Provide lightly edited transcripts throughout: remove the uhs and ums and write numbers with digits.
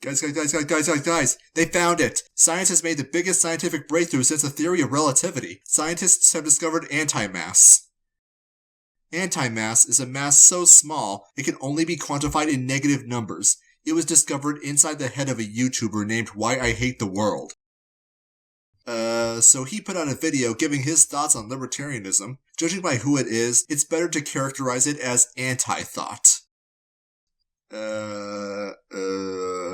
Guys, they found it! Science has made the biggest scientific breakthrough since the theory of relativity. Scientists have discovered antimass. Antimass is a mass so small it can only be quantified in negative numbers. It was discovered inside the head of a YouTuber named Why I Hate the World. So he put out a video giving his thoughts on libertarianism. Judging by who it is, it's better to characterize it as anti-thought.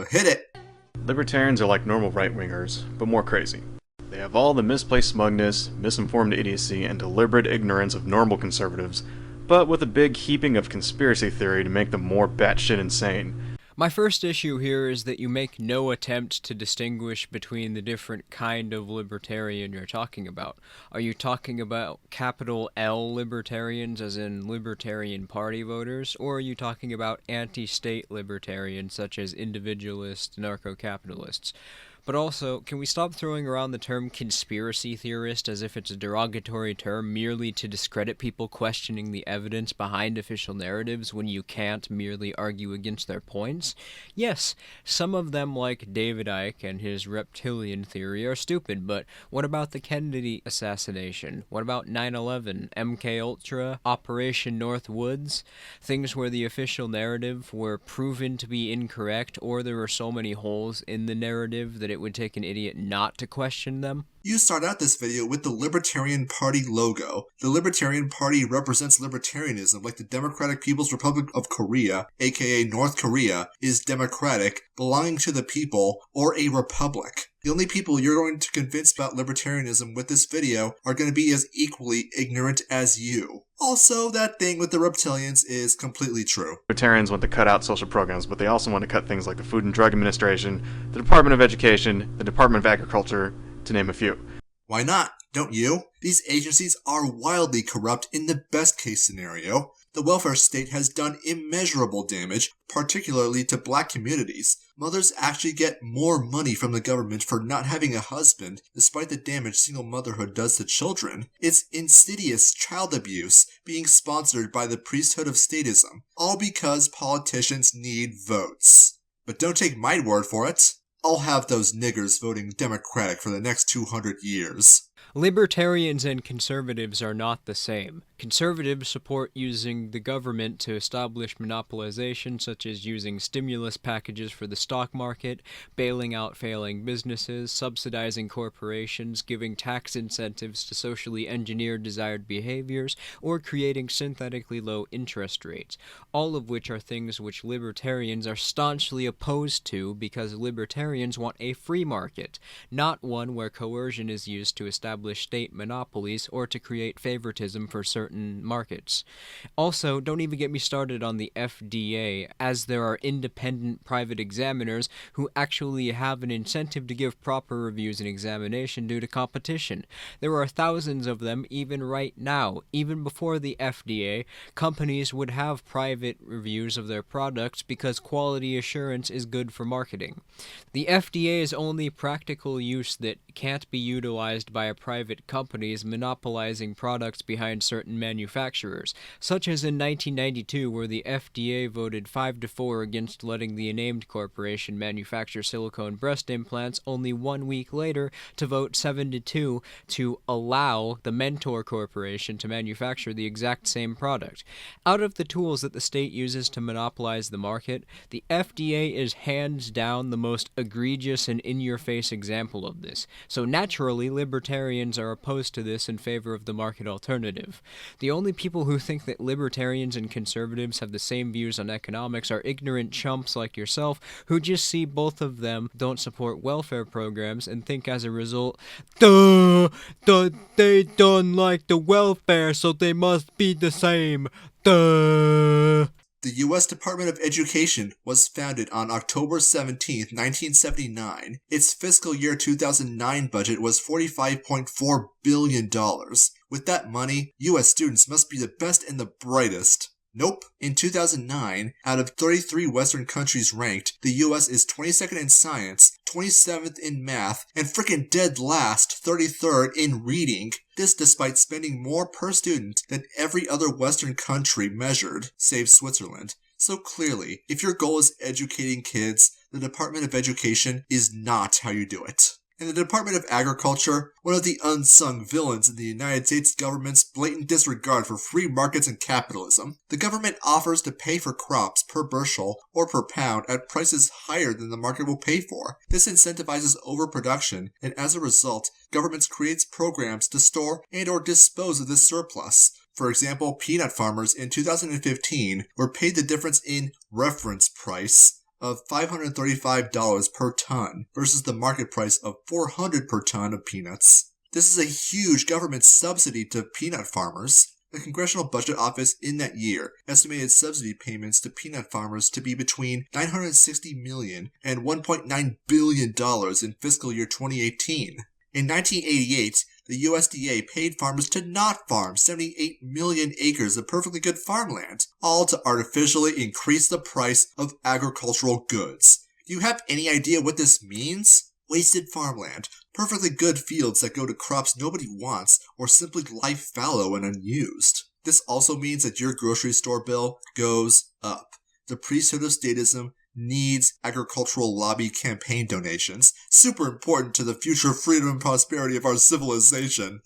Hit it! Libertarians are like normal right-wingers, but more crazy. They have all the misplaced smugness, misinformed idiocy, and deliberate ignorance of normal conservatives, but with a big heaping of conspiracy theory to make them more batshit insane. My first issue here is that you make no attempt to distinguish between the different kind of libertarian you're talking about. Are you talking about capital L libertarians, as in Libertarian Party voters, or are you talking about anti-state libertarians, such as individualist anarcho-capitalists? But also, can we stop throwing around the term conspiracy theorist as if it's a derogatory term merely to discredit people questioning the evidence behind official narratives when you can't merely argue against their points? Yes, some of them, like David Icke and his reptilian theory, are stupid, but what about the Kennedy assassination? What about 9/11, MKUltra, Operation North Woods? Things where the official narrative were proven to be incorrect, or there were so many holes in the narrative that it would take an idiot not to question them? You start out this video with the Libertarian Party logo. The Libertarian Party represents libertarianism like the Democratic People's Republic of Korea, aka North Korea, is democratic, belonging to the people, or a republic. The only people you're going to convince about libertarianism with this video are going to be as equally ignorant as you. Also, that thing with the reptilians is completely true. Libertarians want to cut out social programs, but they also want to cut things like the Food and Drug Administration, the Department of Education, the Department of Agriculture, to name a few. Why not? Don't you? These agencies are wildly corrupt in the best case scenario. The welfare state has done immeasurable damage, particularly to black communities. Mothers actually get more money from the government for not having a husband, despite the damage single motherhood does to children. It's insidious child abuse being sponsored by the priesthood of statism, all because politicians need votes. But don't take my word for it. I'll have those niggers voting Democratic for the next 200 years. Libertarians and conservatives are not the same. Conservatives support using the government to establish monopolization, such as using stimulus packages for the stock market, bailing out failing businesses, subsidizing corporations, giving tax incentives to socially engineered desired behaviors, or creating synthetically low interest rates, all of which are things which libertarians are staunchly opposed to because libertarians want a free market, not one where coercion is used to establish state monopolies or to create favoritism for certain markets. Also, don't even get me started on the FDA, as there are independent private examiners who actually have an incentive to give proper reviews and examination due to competition. There are thousands of them even right now. Even before the FDA, companies would have private reviews of their products because quality assurance is good for marketing. The FDA's only practical use that can't be utilized by a private company is monopolizing products behind certain manufacturers, such as in 1992 where the FDA voted 5-4 against letting the named corporation manufacture silicone breast implants, only 1 week later to vote 7-2 to allow the Mentor Corporation to manufacture the exact same product. Out of the tools that the state uses to monopolize the market, the FDA is hands down the most egregious and in-your-face example of this. So naturally, libertarians are opposed to this in favor of the market alternative. The only people who think that libertarians and conservatives have the same views on economics are ignorant chumps like yourself who just see both of them don't support welfare programs and think as a result, they don't like the welfare, so they must be the same. The U.S. Department of Education was founded on October 17, 1979. Its fiscal year 2009 budget was $45.4 billion. With that money, U.S. students must be the best and the brightest. Nope. In 2009, out of 33 Western countries ranked, the US is 22nd in science, 27th in math, and frickin' dead last, 33rd in reading. This despite spending more per student than every other Western country measured, save Switzerland. So clearly, if your goal is educating kids, The Department of Education is not how you do it. In the Department of Agriculture, one of the unsung villains in the United States government's blatant disregard for free markets and capitalism, the government offers to pay for crops per bushel or per pound at prices higher than the market will pay for. This incentivizes overproduction, and as a result, governments creates programs to store and or dispose of this surplus. For example, peanut farmers in 2015 were paid the difference in reference price of $535 per ton versus the market price of $400 per ton of peanuts. This is a huge government subsidy to peanut farmers. The Congressional Budget Office in that year estimated subsidy payments to peanut farmers to be between $960 million and $1.9 billion in fiscal year 2018. In 1988, the USDA paid farmers to not farm 78 million acres of perfectly good farmland, all to artificially increase the price of agricultural goods. Do you have any idea what this means? Wasted farmland, perfectly good fields that go to crops nobody wants, or simply lie fallow and unused. This also means that your grocery store bill goes up. The priesthood of statism needs agricultural lobby campaign donations, super important to the future freedom and prosperity of our civilization.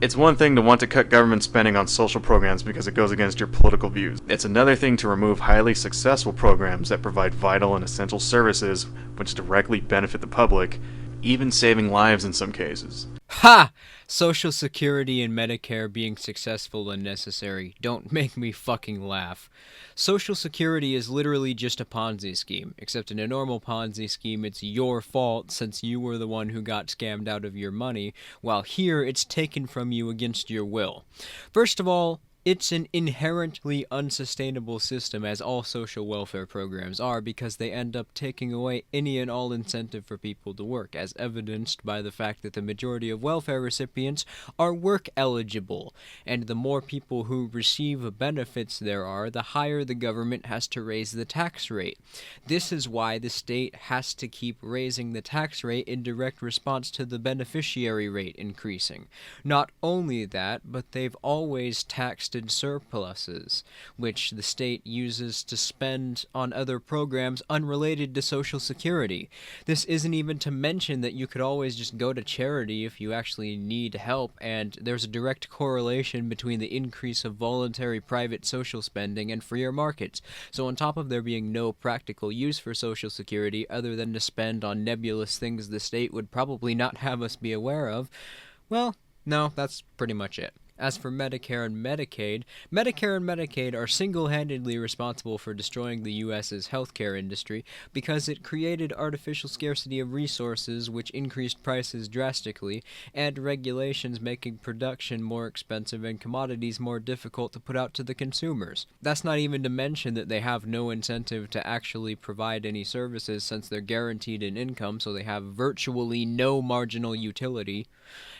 It's one thing to want to cut government spending on social programs because it goes against your political views. It's another thing to remove highly successful programs that provide vital and essential services which directly benefit the public, even saving lives in some cases. Ha! Social Security and Medicare being successful and necessary. Don't make me fucking laugh. Social Security is literally just a Ponzi scheme, except in a normal Ponzi scheme it's your fault since you were the one who got scammed out of your money, while here it's taken from you against your will. First of all, it's an inherently unsustainable system, as all social welfare programs are, because they end up taking away any and all incentive for people to work, as evidenced by the fact that the majority of welfare recipients are work eligible, and the more people who receive benefits there are, the higher the government has to raise the tax rate. This is why the state has to keep raising the tax rate in direct response to the beneficiary rate increasing. Not only that, but they've always taxed surpluses, which the state uses to spend on other programs unrelated to Social Security. This isn't even to mention that you could always just go to charity if you actually need help, and there's a direct correlation between the increase of voluntary private social spending and freer markets. So on top of there being no practical use for Social Security other than to spend on nebulous things the state would probably not have us be aware of, well, no, that's pretty much it. As for Medicare and Medicaid are single-handedly responsible for destroying the U.S.'s healthcare industry because it created artificial scarcity of resources which increased prices drastically, and regulations making production more expensive and commodities more difficult to put out to the consumers. That's not even to mention that they have no incentive to actually provide any services since they're guaranteed an income, so they have virtually no marginal utility.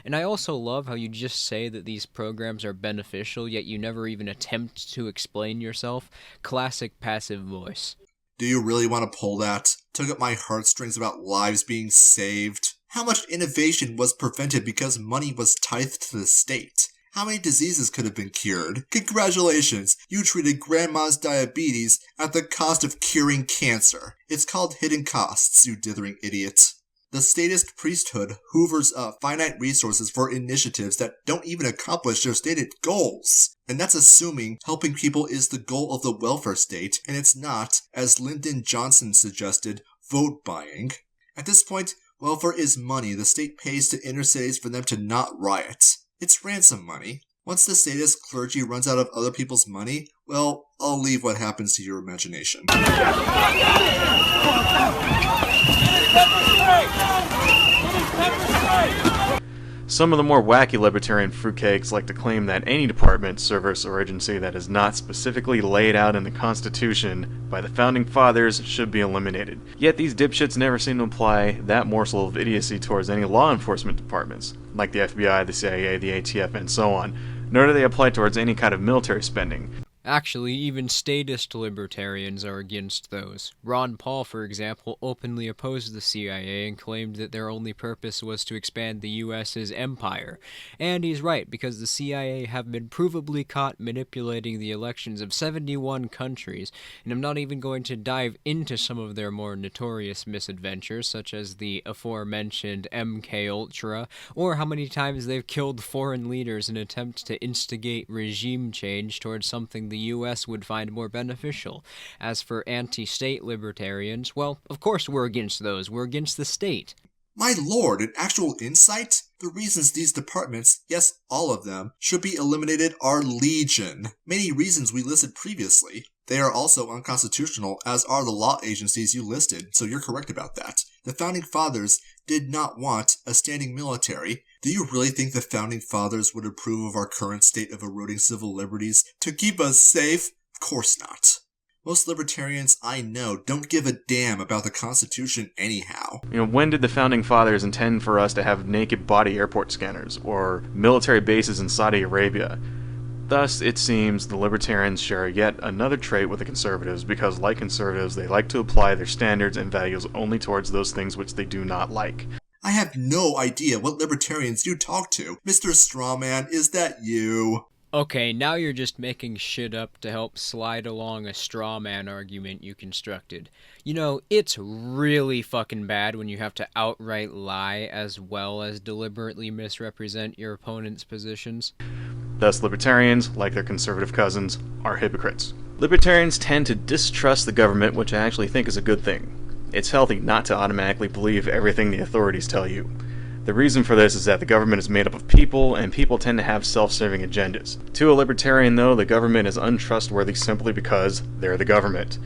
And I also love how you just say that these programs are beneficial, yet you never even attempt to explain yourself. Classic passive voice. Do you really want to pull that? Tug at my heartstrings about lives being saved? How much innovation was prevented because money was tithed to the state? How many diseases could have been cured? Congratulations, you treated grandma's diabetes at the cost of curing cancer. It's called hidden costs, you dithering idiot. The statist priesthood hoovers up finite resources for initiatives that don't even accomplish their stated goals. And that's assuming helping people is the goal of the welfare state, and it's not, as Lyndon Johnson suggested, vote buying. At this point, welfare is money the state pays to inner cities for them to not riot. It's ransom money. Once the statist clergy runs out of other people's money, well, I'll leave what happens to your imagination. Some of the more wacky libertarian fruitcakes like to claim that any department, service, or agency that is not specifically laid out in the Constitution by the Founding Fathers should be eliminated. Yet these dipshits never seem to apply that morsel of idiocy towards any law enforcement departments, like the FBI, the CIA, the ATF, and so on, nor do they apply towards any kind of military spending. Actually, even statist libertarians are against those. Ron Paul, for example, openly opposed the CIA and claimed that their only purpose was to expand the US's empire. And he's right, because the CIA have been provably caught manipulating the elections of 71 countries, and I'm not even going to dive into some of their more notorious misadventures, such as the aforementioned MK Ultra, or how many times they've killed foreign leaders in an attempt to instigate regime change towards something the U.S. would find more beneficial. As for anti-state libertarians, well, of course we're against those. We're against the state. My lord, an actual insight? The reasons these departments, yes, all of them, should be eliminated are legion. Many reasons we listed previously. They are also unconstitutional, as are the law agencies you listed, so you're correct about that. The Founding Fathers did not want a standing military. Do you really think the Founding Fathers would approve of our current state of eroding civil liberties to keep us safe? Of course not. Most libertarians I know don't give a damn about the Constitution anyhow. When did the Founding Fathers intend for us to have naked body airport scanners, or military bases in Saudi Arabia? Thus, it seems the libertarians share yet another trait with the conservatives because, like conservatives, they like to apply their standards and values only towards those things which they do not like. I have no idea what libertarians you talk to. Mr. Strawman, is that you? Okay, now you're just making shit up to help slide along a straw man argument you constructed. It's really fucking bad when you have to outright lie as well as deliberately misrepresent your opponent's positions. Thus, libertarians, like their conservative cousins, are hypocrites. Libertarians tend to distrust the government, which I actually think is a good thing. It's healthy not to automatically believe everything the authorities tell you. The reason for this is that the government is made up of people, and people tend to have self-serving agendas. To a libertarian, though, the government is untrustworthy simply because they're the government.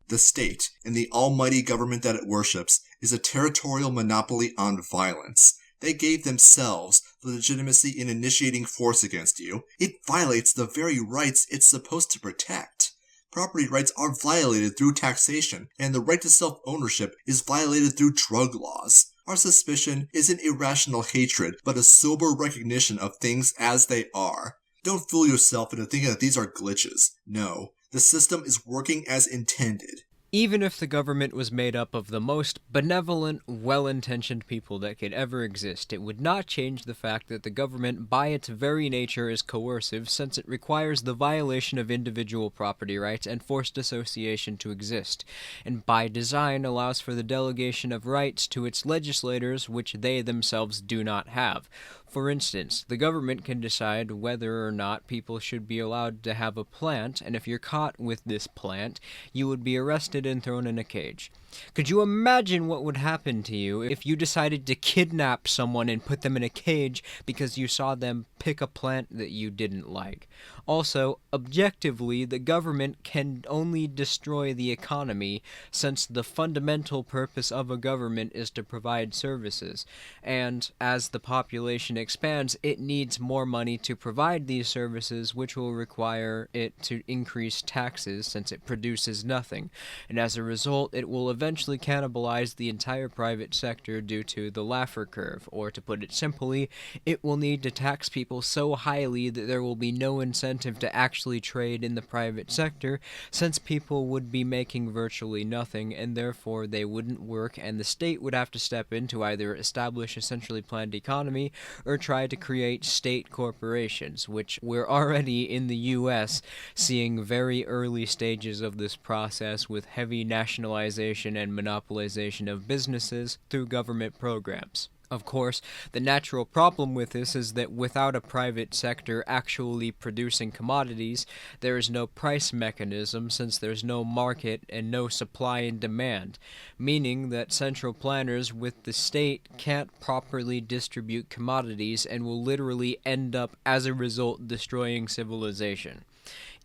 The state, and the almighty government that it worships, is a territorial monopoly on violence. They gave themselves the legitimacy in initiating force against you. It violates the very rights it's supposed to protect. Property rights are violated through taxation, and the right to self-ownership is violated through drug laws. Our suspicion isn't irrational hatred, but a sober recognition of things as they are. Don't fool yourself into thinking that these are glitches. No, the system is working as intended. Even if the government was made up of the most benevolent, well-intentioned people that could ever exist, it would not change the fact that the government, by its very nature, is coercive, since it requires the violation of individual property rights and forced association to exist, and by design allows for the delegation of rights to its legislators which they themselves do not have. For instance, the government can decide whether or not people should be allowed to have a plant, and if you're caught with this plant, you would be arrested and thrown in a cage. Could you imagine what would happen to you if you decided to kidnap someone and put them in a cage because you saw them pick a plant that you didn't like? Also, objectively, the government can only destroy the economy since the fundamental purpose of a government is to provide services. And as the population expands, it needs more money to provide these services, which will require it to increase taxes since it produces nothing. And as a result, it will eventually cannibalize the entire private sector due to the Laffer curve, or to put it simply, it will need to tax people so highly that there will be no incentive to actually trade in the private sector, since people would be making virtually nothing, and therefore they wouldn't work, and the state would have to step in to either establish a centrally planned economy or try to create state corporations, which we're already in the US seeing very early stages of this process with heavy nationalization and monopolization of businesses through government programs. Of course, the natural problem with this is that without a private sector actually producing commodities, there is no price mechanism since there's no market and no supply and demand, meaning that central planners with the state can't properly distribute commodities and will literally end up, as a result, destroying civilization.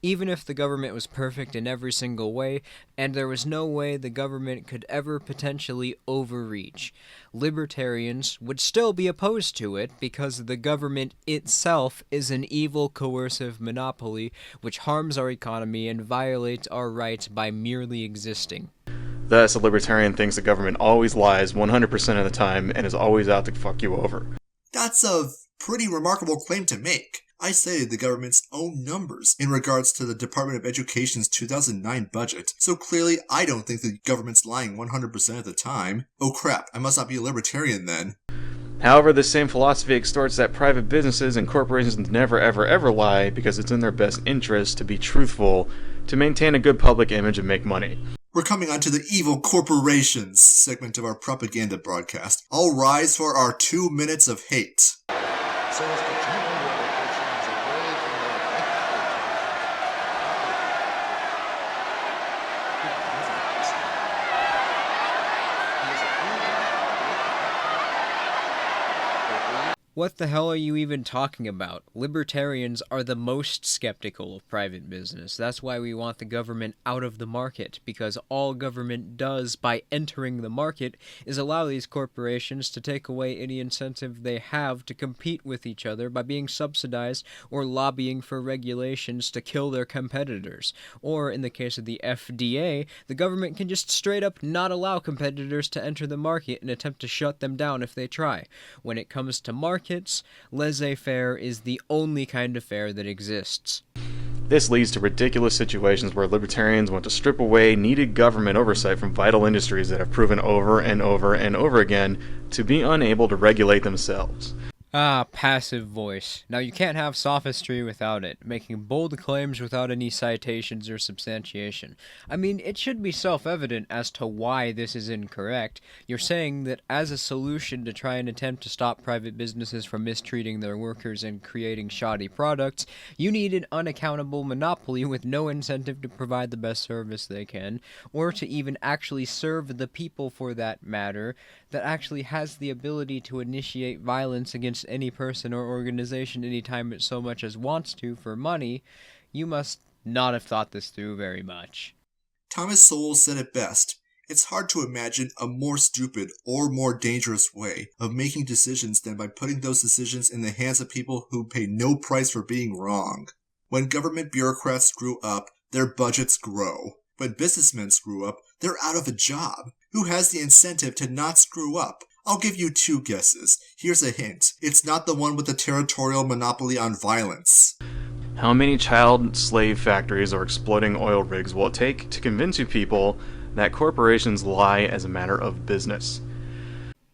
Even if the government was perfect in every single way, and there was no way the government could ever potentially overreach, libertarians would still be opposed to it because the government itself is an evil, coercive monopoly which harms our economy and violates our rights by merely existing. Thus, a libertarian thinks the government always lies 100% of the time and is always out to fuck you over. That's a pretty remarkable claim to make. I cited the government's own numbers in regards to the Department of Education's 2009 budget, so clearly I don't think the government's lying 100% of the time. Oh crap, I must not be a libertarian then. However, this same philosophy extorts that private businesses and corporations never ever ever lie because it's in their best interest to be truthful, to maintain a good public image and make money. We're coming on to the evil corporations segment of our propaganda broadcast. All rise for our 2 minutes of hate. So as to turn your attentions away from their What the hell are you even talking about? Libertarians are the most skeptical of private business. That's why we want the government out of the market, because all government does by entering the market is allow these corporations to take away any incentive they have to compete with each other by being subsidized or lobbying for regulations to kill their competitors. Or, in the case of the FDA, the government can just straight up not allow competitors to enter the market and attempt to shut them down if they try. When it comes to markets, laissez-faire is the only kind of fair that exists. This leads to ridiculous situations where libertarians want to strip away needed government oversight from vital industries that have proven over and over and over again to be unable to regulate themselves. Ah, passive voice. Now you can't have sophistry without it, making bold claims without any citations or substantiation. I mean, it should be self-evident as to why this is incorrect. You're saying that as a solution to try and attempt to stop private businesses from mistreating their workers and creating shoddy products, you need an unaccountable monopoly with no incentive to provide the best service they can, or to even actually serve the people for that matter, that actually has the ability to initiate violence against any person or organization anytime it so much as wants to for money. You must not have thought this through very much. Thomas Sowell said it best. It's hard to imagine a more stupid or more dangerous way of making decisions than by putting those decisions in the hands of people who pay no price for being wrong. When government bureaucrats screw up, their budgets grow. When businessmen screw up, they're out of a job. Who has the incentive to not screw up? I'll give you 2 guesses. Here's a hint. It's not the one with the territorial monopoly on violence. How many child slave factories or exploding oil rigs will it take to convince you people that corporations lie as a matter of business?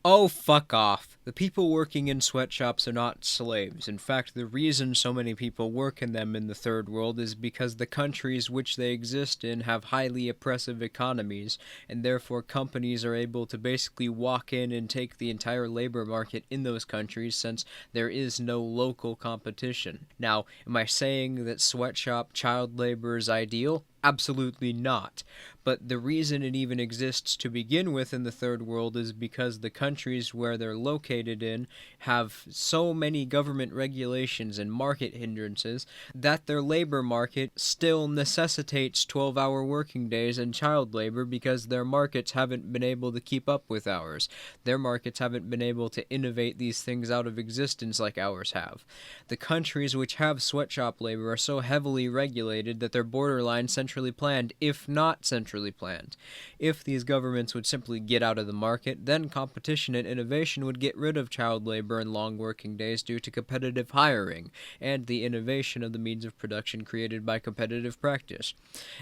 Oh, fuck off. The people working in sweatshops are not slaves. In fact, the reason so many people work in them in the third world is because the countries which they exist in have highly oppressive economies, and therefore companies are able to basically walk in and take the entire labor market in those countries since there is no local competition. Now, am I saying that sweatshop child labor is ideal? Absolutely not. But the reason it even exists to begin with in the third world is because the countries where they're located in have so many government regulations and market hindrances that their labor market still necessitates 12-hour working days and child labor because their markets haven't been able to keep up with ours. Their markets haven't been able to innovate these things out of existence like ours have. The countries which have sweatshop labor are so heavily regulated that they're borderline centrally planned, if not centrally planned. If these governments would simply get out of the market, then competition and innovation would get rid of child labor and long working days due to competitive hiring, and the innovation of the means of production created by competitive practice.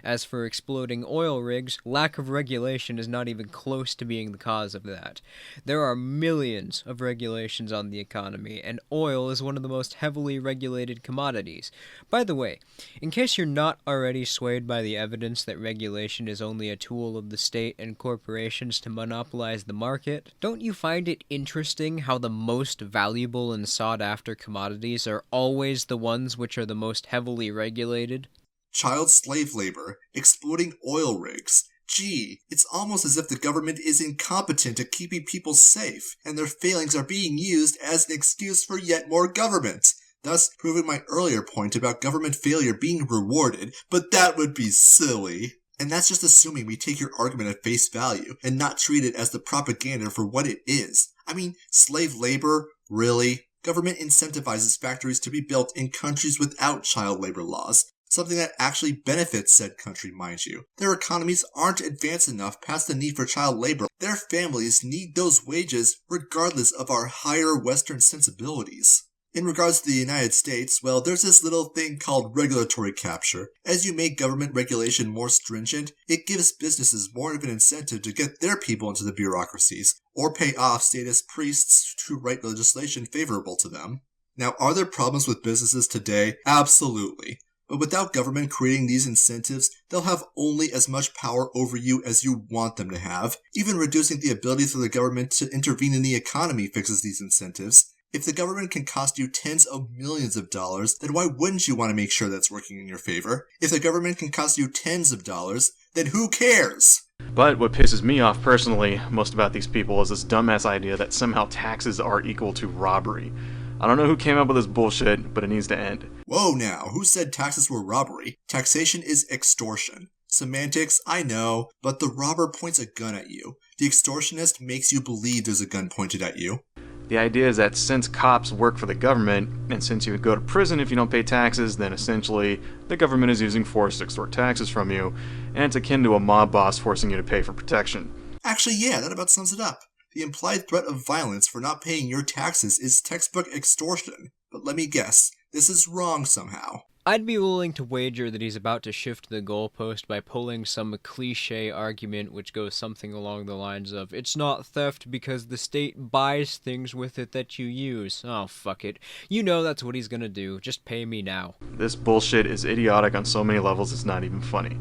As for exploding oil rigs, lack of regulation is not even close to being the cause of that. There are millions of regulations on the economy, and oil is one of the most heavily regulated commodities. By the way, in case you're not already swayed by the evidence that regulation is only a tool of the state and corporations to monopolize the market, don't you find it interesting how the most valuable and sought-after commodities are always the ones which are the most heavily regulated? Child slave labor, exploding oil rigs. Gee, it's almost as if the government is incompetent at keeping people safe, and their failings are being used as an excuse for yet more government. Thus proving my earlier point about government failure being rewarded, but that would be silly. And that's just assuming we take your argument at face value, and not treat it as the propaganda for what it is. I mean, slave labor? Really? Government incentivizes factories to be built in countries without child labor laws, something that actually benefits said country, mind you. Their economies aren't advanced enough past the need for child labor. Their families need those wages regardless of our higher Western sensibilities. In regards to the United States, well, there's this little thing called regulatory capture. As you make government regulation more stringent, it gives businesses more of an incentive to get their people into the bureaucracies, or pay off statist priests to write legislation favorable to them. Now, are there problems with businesses today? Absolutely. But without government creating these incentives, they'll have only as much power over you as you want them to have. Even reducing the ability for the government to intervene in the economy fixes these incentives. If the government can cost you tens of millions of dollars, then why wouldn't you want to make sure that's working in your favor? If the government can cost you tens of dollars, then who cares? But what pisses me off personally most about these people is this dumbass idea that somehow taxes are equal to robbery. I don't know who came up with this bullshit, but it needs to end. Whoa now, who said taxes were robbery? Taxation is extortion. Semantics, I know, but the robber points a gun at you. The extortionist makes you believe there's a gun pointed at you. The idea is that since cops work for the government, and since you would go to prison if you don't pay taxes, then essentially the government is using force to extort taxes from you, and it's akin to a mob boss forcing you to pay for protection. Actually, yeah, that about sums it up. The implied threat of violence for not paying your taxes is textbook extortion. But let me guess, this is wrong somehow. I'd be willing to wager that he's about to shift the goalpost by pulling some cliche argument which goes something along the lines of, it's not theft because the state buys things with it that you use. Oh, fuck it. You know that's what he's gonna do. Just pay me now. This bullshit is idiotic on so many levels it's not even funny.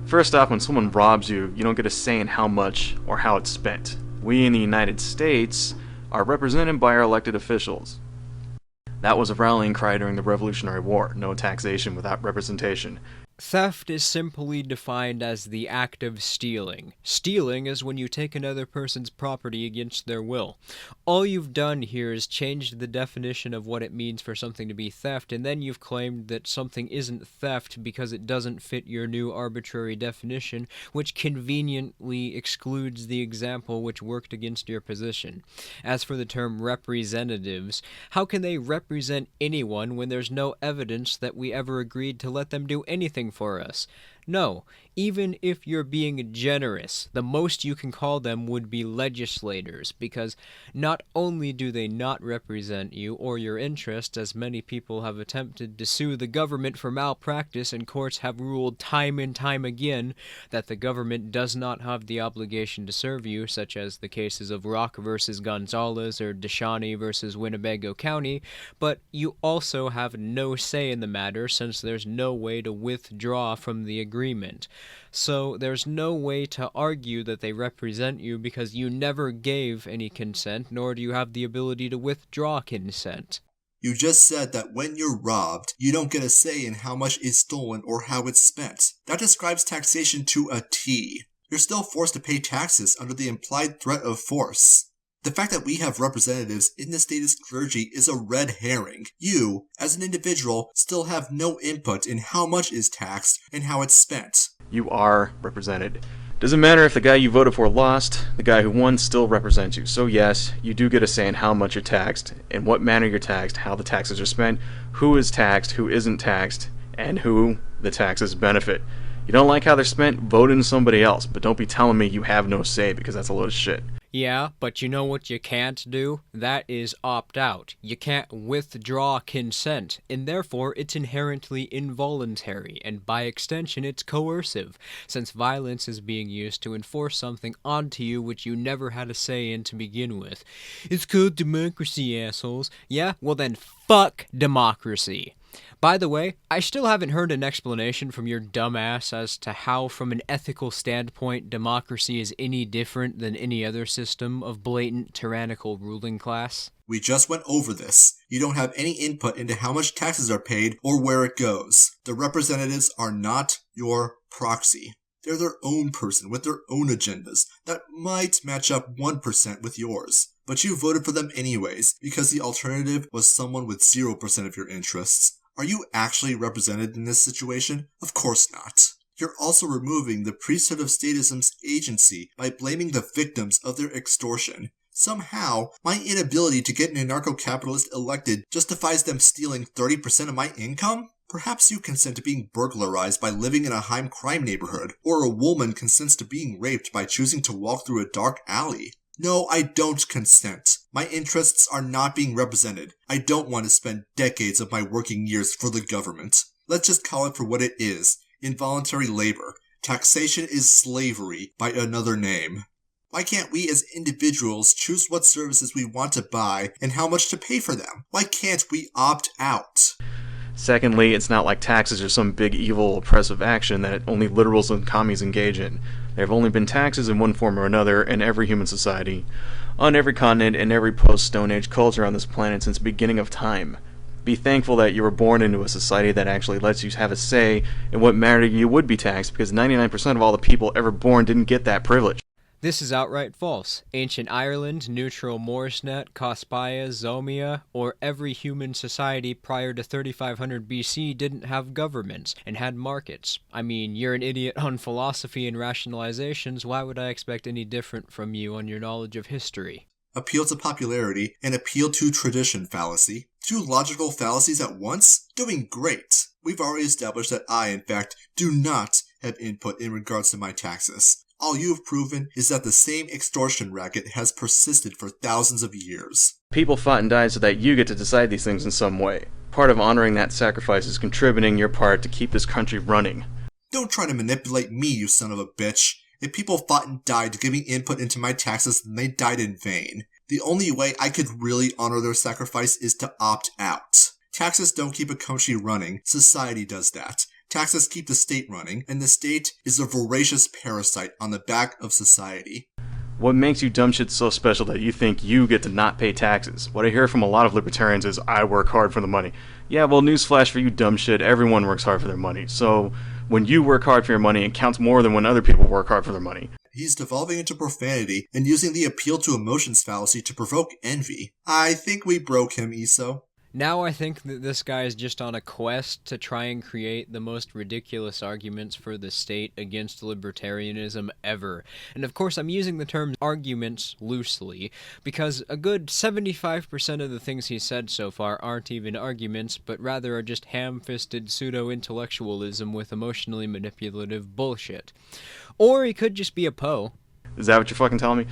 First off, when someone robs you, you don't get a say in how much or how it's spent. We in the United States are represented by our elected officials. That was a rallying cry during the Revolutionary War. No taxation without representation. Theft is simply defined as the act of stealing. Stealing is when you take another person's property against their will. All you've done here is changed the definition of what it means for something to be theft, and then you've claimed that something isn't theft because it doesn't fit your new arbitrary definition, which conveniently excludes the example which worked against your position. As for the term representatives, how can they represent anyone when there's no evidence that we ever agreed to let them do anything for us? No, even if you're being generous, the most you can call them would be legislators, because not only do they not represent you or your interests, as many people have attempted to sue the government for malpractice, and courts have ruled time and time again that the government does not have the obligation to serve you, such as the cases of Rock versus Gonzalez or Deshawney versus Winnebago County, but you also have no say in the matter since there's no way to withdraw from the agreement. So there's no way to argue that they represent you because you never gave any consent, nor do you have the ability to withdraw consent. You just said that when you're robbed, you don't get a say in how much is stolen or how it's spent. That describes taxation to a T. You're still forced to pay taxes under the implied threat of force. The fact that we have representatives in the statist clergy is a red herring. You, as an individual, still have no input in how much is taxed and how it's spent. You are represented. Doesn't matter if the guy you voted for lost, the guy who won still represents you. So yes, you do get a say in how much you're taxed, in what manner you're taxed, how the taxes are spent, who is taxed, who isn't taxed, and who the taxes benefit. You don't like how they're spent, vote in somebody else, but don't be telling me you have no say, because that's a load of shit. Yeah, but you know what you can't do? That is opt out. You can't withdraw consent, and therefore it's inherently involuntary, and by extension it's coercive, since violence is being used to enforce something onto you which you never had a say in to begin with. It's called democracy, assholes. Yeah? Well then, fuck democracy. By the way, I still haven't heard an explanation from your dumbass as to how, from an ethical standpoint, democracy is any different than any other system of blatant tyrannical ruling class. We just went over this. You don't have any input into how much taxes are paid or where it goes. The representatives are not your proxy. They're their own person with their own agendas that might match up 1% with yours. But you voted for them anyways because the alternative was someone with 0% of your interests. Are you actually represented in this situation? Of course not. You're also removing the priesthood of statism's agency by blaming the victims of their extortion. Somehow, my inability to get an anarcho-capitalist elected justifies them stealing 30% of my income? Perhaps you consent to being burglarized by living in a high crime neighborhood, or a woman consents to being raped by choosing to walk through a dark alley. No, I don't consent. My interests are not being represented. I don't want to spend decades of my working years for the government. Let's just call it for what it is. Involuntary labor. Taxation is slavery by another name. Why can't we as individuals choose what services we want to buy and how much to pay for them? Why can't we opt out? Secondly, it's not like taxes are some big evil oppressive action that only liberals and commies engage in. There have only been taxes in one form or another in every human society, on every continent, and every post-Stone Age culture on this planet since the beginning of time. Be thankful that you were born into a society that actually lets you have a say in what manner you would be taxed, because 99% of all the people ever born didn't get that privilege. This is outright false. Ancient Ireland, neutral Morsnet, Cospia, Zomia, or every human society prior to 3500 BC didn't have governments and had markets. I mean, you're an idiot on philosophy and rationalizations, why would I expect any different from you on your knowledge of history? Appeal to popularity and appeal to tradition fallacy. Two logical fallacies at once? Doing great. We've already established that I, in fact, do not have input in regards to my taxes. All you have proven is that the same extortion racket has persisted for thousands of years. People fought and died so that you get to decide these things in some way. Part of honoring that sacrifice is contributing your part to keep this country running. Don't try to manipulate me, you son of a bitch. If people fought and died to give me input into my taxes, then they died in vain. The only way I could really honor their sacrifice is to opt out. Taxes don't keep a country running, society does that. Taxes keep the state running, and the state is a voracious parasite on the back of society. What makes you dumb shit so special that you think you get to not pay taxes? What I hear from a lot of libertarians is, I work hard for the money. Yeah, well, newsflash for you dumb shit, everyone works hard for their money. So, when you work hard for your money, it counts more than when other people work hard for their money. He's devolving into profanity and using the appeal to emotions fallacy to provoke envy. I think we broke him, Iso. Now I think that this guy is just on a quest to try and create the most ridiculous arguments for the state against libertarianism ever. And of course I'm using the term arguments loosely, because a good 75% of the things he's said so far aren't even arguments, but rather are just ham-fisted pseudo-intellectualism with emotionally manipulative bullshit. Or he could just be a Poe. Is that what you're fucking telling me?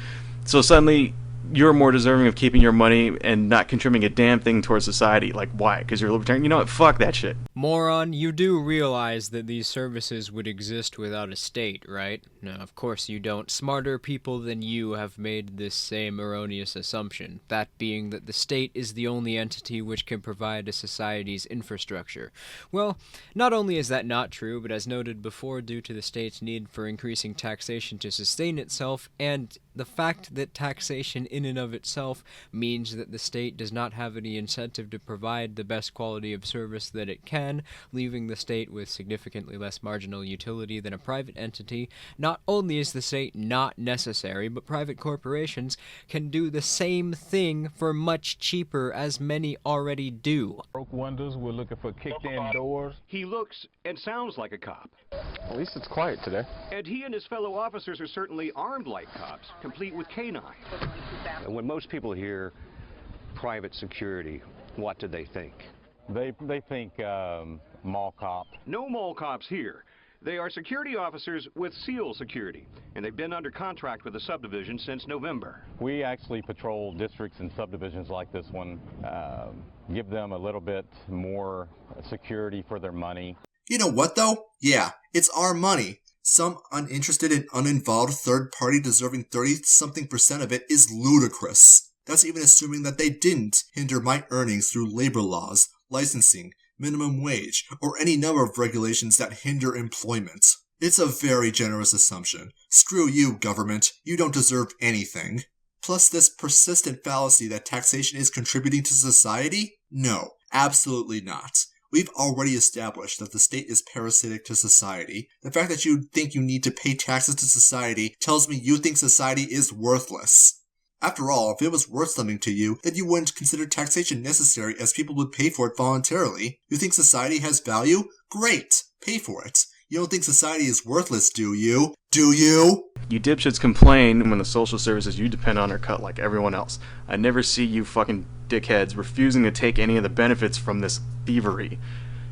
So suddenly, you're more deserving of keeping your money and not contributing a damn thing towards society. Like, why? Because you're a libertarian? You know what? Fuck that shit. Moron, you do realize that these services would exist without a state, right? No, of course you don't. Smarter people than you have made this same erroneous assumption, that being that the state is the only entity which can provide a society's infrastructure. Well, not only is that not true, but as noted before, due to the state's need for increasing taxation to sustain itself, and the fact that taxation in and of itself means that the state does not have any incentive to provide the best quality of service that it can, leaving the state with significantly less marginal utility than a private entity. Not only is the state not necessary, but private corporations can do the same thing for much cheaper, as many already do. Broke windows, we're looking for kicked-in doors. He looks and sounds like a cop. At least it's quiet today. And he and his fellow officers are certainly armed like cops, complete with canines. And when most people hear private security, what do they think? They think mall cop. No mall cops here. They are security officers with SEAL security, and they've been under contract with the subdivision since November. We actually patrol districts and subdivisions like this one, give them a little bit more security for their money. You know what, though? Yeah, it's our money. Some uninterested and uninvolved third party deserving 30-something% of it is ludicrous. That's even assuming that they didn't hinder my earnings through labor laws, licensing, minimum wage, or any number of regulations that hinder employment. It's a very generous assumption. Screw you, government. You don't deserve anything. Plus this persistent fallacy that taxation is contributing to society? No, absolutely not. We've already established that the state is parasitic to society. The fact that you think you need to pay taxes to society tells me you think society is worthless. After all, if it was worth something to you, then you wouldn't consider taxation necessary, as people would pay for it voluntarily. You think society has value? Great! Pay for it. You don't think society is worthless, do you? Do you? You dipshits complain when the social services you depend on are cut like everyone else. I never see you fucking dickheads refusing to take any of the benefits from this thievery.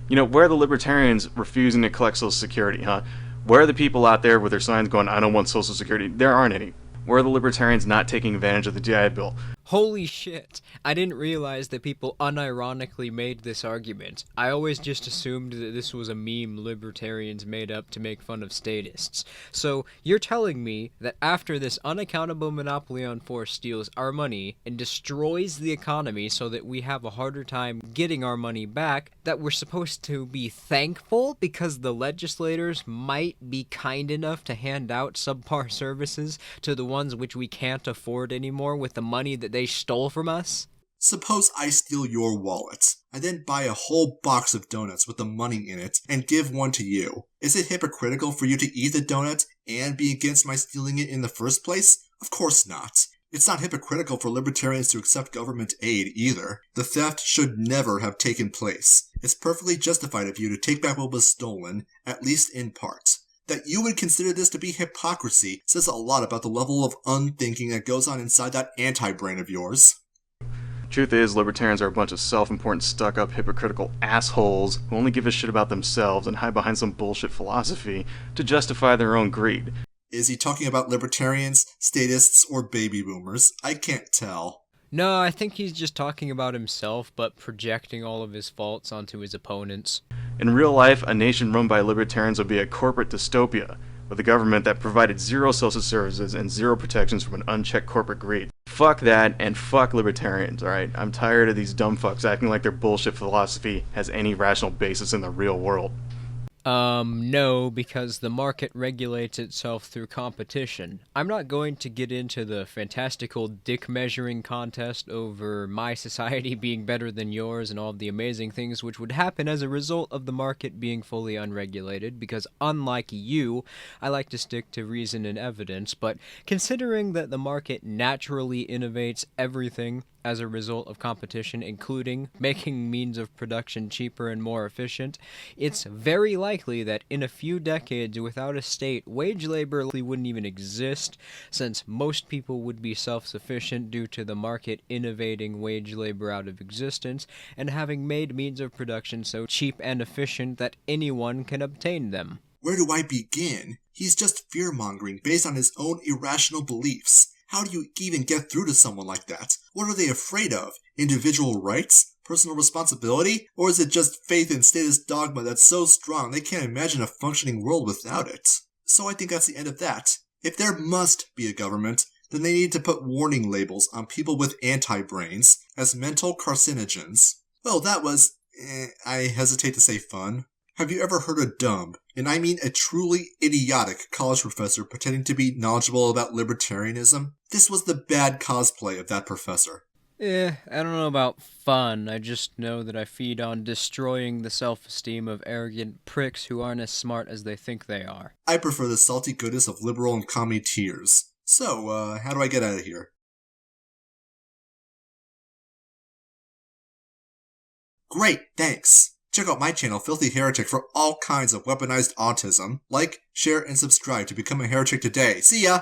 You know, where are the libertarians refusing to collect Social Security, huh? Where are the people out there with their signs going, I don't want Social Security? There aren't any. Where are the libertarians not taking advantage of the GI Bill? Holy shit. I didn't realize that people unironically made this argument. I always just assumed that this was a meme libertarians made up to make fun of statists. So, you're telling me that after this unaccountable monopoly on force steals our money and destroys the economy so that we have a harder time getting our money back, that we're supposed to be thankful because the legislators might be kind enough to hand out subpar services to the ones which we can't afford anymore with the money that they stole from us? Suppose I steal your wallet. I then buy a whole box of donuts with the money in it and give one to you. Is it hypocritical for you to eat the donut and be against my stealing it in the first place? Of course not. It's not hypocritical for libertarians to accept government aid either. The theft should never have taken place. It's perfectly justified of you to take back what was stolen, at least in part. That you would consider this to be hypocrisy says a lot about the level of unthinking that goes on inside that anti-brain of yours. Truth is, libertarians are a bunch of self-important, stuck-up, hypocritical assholes who only give a shit about themselves and hide behind some bullshit philosophy to justify their own greed. Is he talking about libertarians, statists, or baby boomers? I can't tell. No, I think he's just talking about himself, but projecting all of his faults onto his opponents. In real life, a nation run by libertarians would be a corporate dystopia, with a government that provided zero social services and zero protections from an unchecked corporate greed. Fuck that, and fuck libertarians, alright? I'm tired of these dumb fucks acting like their bullshit philosophy has any rational basis in the real world. No, because the market regulates itself through competition. I'm not going to get into the fantastical dick-measuring contest over my society being better than yours and all of the amazing things which would happen as a result of the market being fully unregulated, because unlike you, I like to stick to reason and evidence, but considering that the market naturally innovates everything as a result of competition, including making means of production cheaper and more efficient, it's very likely that in a few decades without a state, wage labor wouldn't even exist, since most people would be self-sufficient due to the market innovating wage labor out of existence and having made means of production so cheap and efficient that anyone can obtain them. Where do I begin? He's just fear-mongering based on his own irrational beliefs. How do you even get through to someone like that? What are they afraid of? Individual rights? Personal responsibility? Or is it just faith in statist dogma that's so strong they can't imagine a functioning world without it? So I think that's the end of that. If there must be a government, then they need to put warning labels on people with anti-brains as mental carcinogens. Well, that was, I hesitate to say fun. Have you ever heard a dumb, and I mean a truly idiotic college professor pretending to be knowledgeable about libertarianism? This was the bad cosplay of that professor. I don't know about fun. I just know that I feed on destroying the self-esteem of arrogant pricks who aren't as smart as they think they are. I prefer the salty goodness of liberal and commie tears. So, how do I get out of here? Great, thanks! Check out my channel, Filthy Heretic, for all kinds of weaponized autism. Like, share, and subscribe to become a heretic today. See ya!